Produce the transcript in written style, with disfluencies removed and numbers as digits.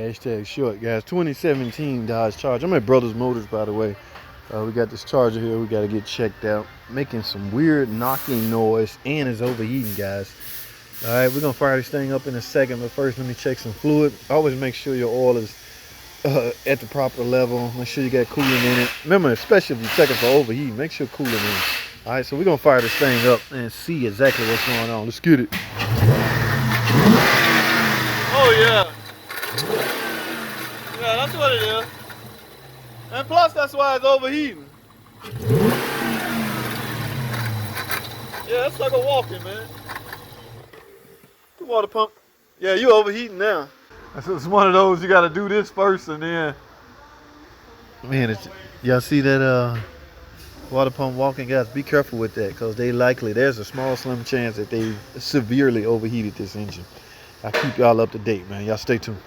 Hashtag short, guys. 2017 Dodge Charger. I'm at Brothers Motors, by the way. We got this Charger here. We got to get checked out. Making some weird knocking noise and it's overheating, guys. All right, we're going to fire this thing up in a second, but first let me check some fluid. Always make sure your oil is at the proper level. Make sure you got coolant in it. Remember, especially if you're checking for overheating, make sure coolant in it. All right, so we're going to fire this thing up and see exactly what's going on. Let's get it. Oh, yeah. Yeah, that's what it is. And plus, that's why it's overheating. Yeah, it's like a walking, man. The water pump. Yeah, you overheating now. It's one of those, you got to do this first and then. Man, y'all see that water pump walking, guys? Be careful with that because there's a small, slim chance that they severely overheated this engine. I'll keep y'all up to date, man. Y'all stay tuned.